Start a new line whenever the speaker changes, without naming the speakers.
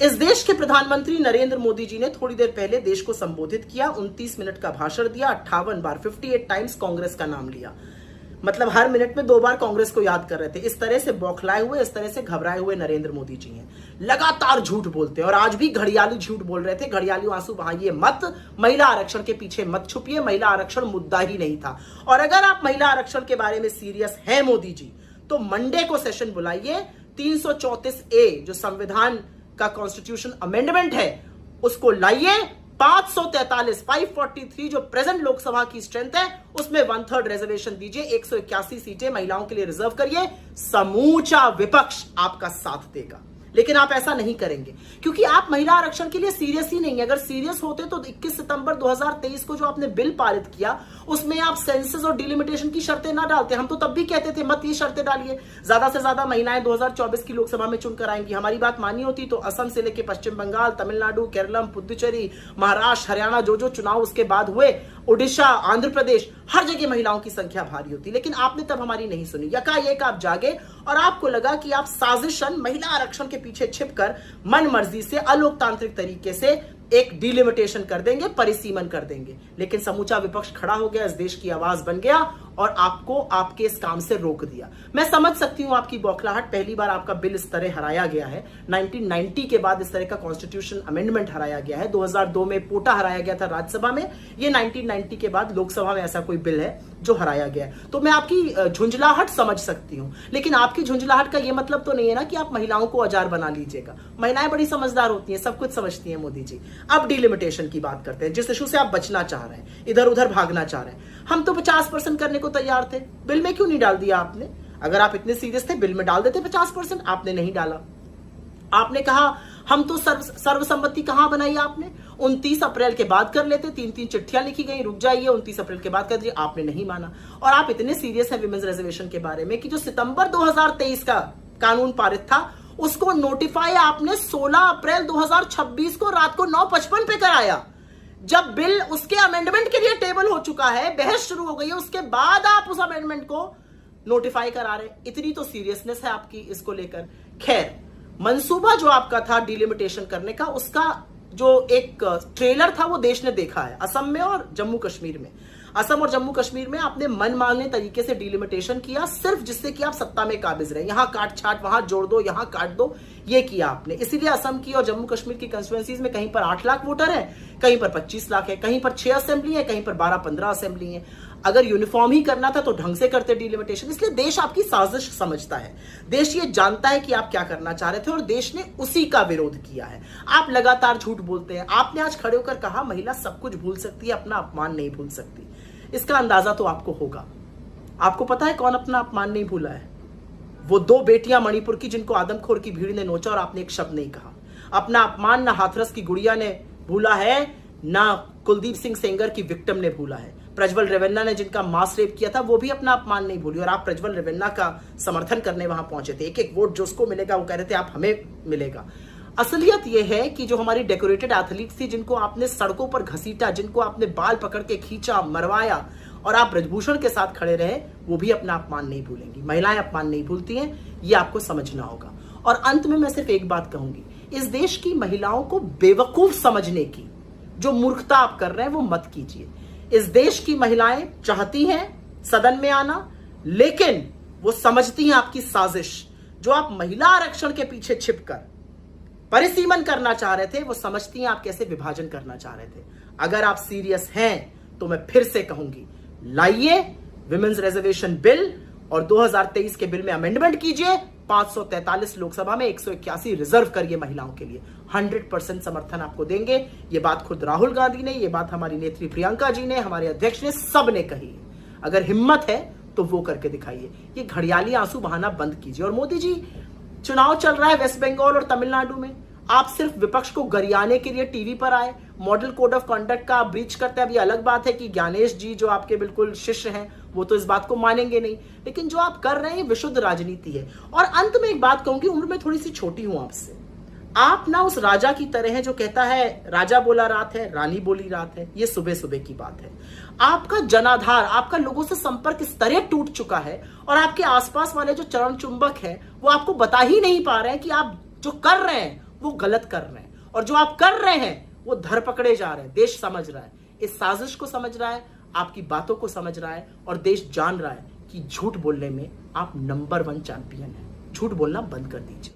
इस देश के प्रधानमंत्री नरेंद्र मोदी जी ने थोड़ी देर पहले देश को संबोधित किया, 29 मिनट का भाषण दिया, 58 बार 58 टाइम्स कांग्रेस का नाम लिया। मतलब हर मिनट में 2 बार कांग्रेस को याद कर रहे थे। इस तरह से बौखलाए हुए, इस तरह से घबराए हुए नरेंद्र मोदी जी हैं। लगातार झूठ बोलते हैं और आज भी घड़ियाली झूठ बोल रहे थे। घड़ियाली आंसू बहाइए मत, महिला आरक्षण के पीछे मत छुपिए, महिला आरक्षण मुद्दा ही नहीं था। और अगर आप महिला आरक्षण के बारे में सीरियस हैं मोदी जी, तो मंडे को सेशन बुलाइए, 334A जो संविधान का कॉन्स्टिट्यूशन अमेंडमेंट है उसको लाइए, 543 जो प्रेजेंट लोकसभा की स्ट्रेंथ है उसमें 1/3 रिजर्वेशन दीजिए, 181 सीटें महिलाओं के लिए रिजर्व करिए, समूचा विपक्ष आपका साथ देगा। लेकिन आप ऐसा नहीं करेंगे क्योंकि आप महिला आरक्षण के लिए सीरियस ही नहीं है। अगर सीरियस होते तो 21 सितंबर 2023 को जो आपने बिल पारित किया उसमें आप सेंसस और डिलिमिटेशन की शर्तें ना डालते। हम तो तब भी कहते थे मत ये शर्तें डालिए, ज्यादा से ज्यादा महिलाएं 2024 की लोकसभा में चुनकर आएंगी। हमारी बात मानी होती तो असम से लेकर पश्चिम बंगाल, तमिलनाडु, केरलम, पुदुचेरी, महाराष्ट्र, हरियाणा, जो चुनाव उसके बाद हुए, उड़ीसा, आंध्र प्रदेश, हर जगह महिलाओं की संख्या भारी होती। लेकिन आपने तब हमारी नहीं सुनी। यकायक आप जागे और आपको लगा कि आप साजिशन महिला आरक्षण के पीछे छिपकर मन मर्जी से अलोकतांत्रिक तरीके से एक डिलिमिटेशन कर देंगे, परिसीमन कर देंगे। लेकिन समूचा विपक्ष खड़ा हो गया, इस देश की आवाज बन गया और आपको आपके इस काम से रोक दिया। मैं समझ सकती हूं आपकी बौखलाहट, पहली बार आपका बिल इस तरह हराया गया है। 1990 के बाद इस तरह का कॉन्स्टिट्यूशन अमेंडमेंट हराया गया है। 2002 में पोटा हराया गया था राज्यसभा में, ये 1990 के बाद लोकसभा में ऐसा कोई बिल है जो हराया गया है। तो मैं आपकी झुंझलाहट समझ सकती हूं, लेकिन आपकी झुंझलाहट का यह मतलब तो नहीं है ना कि आप महिलाओं को औजार बना लीजिएगा। महिलाएं बड़ी समझदार होती हैं, सब कुछ समझती हैं मोदी जी। अब डिलिमिटेशन की बात करते हैं, जिस इशू से आप बचना चाह रहे हैं, इधर उधर भागना चाह रहे हैं। हम तो 50% करने को तैयार थे, बिल में क्यों नहीं डाल दिया आपने? अगर आप इतने सीरियस थे बिल में डाल देते 50%, आपने नहीं डाला। आपने कहा हम तो सर्वसम्मति कहां बनाई आपने? 29 अप्रैल के बाद कर लेते, 3-3 चिट्ठियां लिखी गई, रुक जाइए 29 अप्रैल के बाद कर दीजिए, आपने नहीं माना। और आप इतने सीरियस हैं विमेंस रिजर्वेशन के बारे में कि जो सितंबर 2023 का कानून पारित था उसको नोटिफाई आपने 16 अप्रैल 2026 को रात को 9:55 पे कराया। जब बिल उसके अमेंडमेंट के लिए टेबल हो चुका है, बहस शुरू हो गई है, उसके बाद आप उस अमेंडमेंट को नोटिफाई करा रहे। इतनी तो सीरियसनेस है आपकी इसको लेकर। खैर, मंसूबा जो आपका था डिलिमिटेशन करने का, उसका जो एक ट्रेलर था वो देश ने देखा है, असम में और जम्मू कश्मीर में। असम और जम्मू कश्मीर में आपने मन मांगने तरीके से डिलिमिटेशन किया, सिर्फ जिससे कि आप सत्ता में काबिज रहे। यहां काट छाट, वहां जोड़ दो, यहां काट दो, ये किया आपने। इसीलिए असम की और जम्मू कश्मीर की कंस्टिट्यूएंसीज में कहीं पर 8 लाख वोटर है, कहीं पर 25 लाख है, कहीं पर 6 असेंबली है, कहीं पर 12-15 असेंबली है। अगर यूनिफॉर्म ही करना था तो ढंग से करते डिलिमिटेशन। इसलिए देश आपकी साजिश समझता है, देश ये जानता है कि आप क्या करना चाह रहे थे और देश ने उसी का विरोध किया है। आप लगातार झूठ बोलते हैं। आपने आज खड़े होकर कहा महिला सब कुछ भूल सकती है, अपना अपमान नहीं भूल सकती। इसका अंदाजा तो आपको होगा। आपको पता है कौन अपना अपमान नहीं भूला है? वो 2 बेटियां मणिपुर की जिनको आदमखोर की भीड़ ने नोचा और आपने एक शब्द नहीं कहा। अपना अपमान ना हाथरस की गुड़िया ने भूला है, ना कुलदीप सिंह सेंगर की विक्टिम ने भूला है। प्रज्वल रेवन्ना ने जिनका मास रेप किया था वो भी अपना अपमान नहीं भूली और आप प्रज्वल रेवन्ना का समर्थन करने वहां पहुंचे थे। एक वोट जो उसको मिलेगा वो कह रहे थे आप हमें मिलेगा। असलियत यह है कि जो हमारी डेकोरेटेड एथलीट्स थी, जिनको आपने सड़कों पर घसीटा, जिनको आपने बाल पकड़ के खींचा, मरवाया और आप ब्रजभूषण के साथ खड़े रहे, वो भी अपना अपमान नहीं भूलेंगी। महिलाएं अपमान नहीं भूलती हैं, ये आपको समझना होगा। और अंत में मैं सिर्फ एक बात कहूंगी, इस देश की महिलाओं को बेवकूफ समझने की जो मूर्खता आप कर रहे हैं वो मत कीजिए। इस देश की महिलाएं चाहती हैं सदन में आना, लेकिन वो समझती हैं आपकी साजिश। जो आप महिला आरक्षण के पीछे छिपकर परिसीमन करना चाह रहे थे, वो समझती हैं आप कैसे विभाजन करना चाह रहे थे। अगर आप सीरियस हैं तो मैं फिर से कहूंगी, लाइए विमेंस रिजर्वेशन बिल और 2023 के बिल में अमेंडमेंट कीजिए। 543 लोकसभा में 181 रिजर्व करिए महिलाओं के लिए। 100% समर्थन आपको देंगे। ये बात खुद राहुल गांधी ने, ये बात हमारी नेत्री प्रियंका जी ने, हमारे अध्यक्ष ने, सब ने कही। अगर हिम्मत है तो वो करके दिखाइए। ये घड़ियाली आंसू बहाना बंद कीजिए। और मोदी जी, चुनाव चल रहा है वेस्ट बंगाल और तमिलनाडु में, आप सिर्फ विपक्ष को गरियाने के लिए टीवी पर आए। मॉडल कोड ऑफ कंडक्ट का आप ब्रीच करते हैं। अभी अलग बात है कि ज्ञानेश जी जो आपके बिल्कुल शिष्य हैं वो तो इस बात को मानेंगे नहीं, लेकिन जो आप कर रहे हैं विशुद्ध राजनीति है। और अंत में एक बात कहूंगी, उम्र में थोड़ी सी छोटी हूं आपसे, आप ना उस राजा की तरह है जो कहता है राजा बोला रात है, रानी बोली रात है। ये सुबह सुबह की बात है। आपका जनाधार, आपका लोगों से संपर्क इस तरह टूट चुका है और आपके आसपास वाले जो चरण चुंबक है वो आपको बता ही नहीं पा रहे हैं कि आप जो कर रहे हैं वो गलत कर रहे हैं, और जो आप कर रहे हैं वो धर पकड़े जा रहे हैं। देश समझ रहा है, इस साजिश को समझ रहा है, आपकी बातों को समझ रहा है, और देश जान रहा है कि झूठ बोलने में आप नंबर 1 चैंपियन हैं। झूठ बोलना बंद कर दीजिए।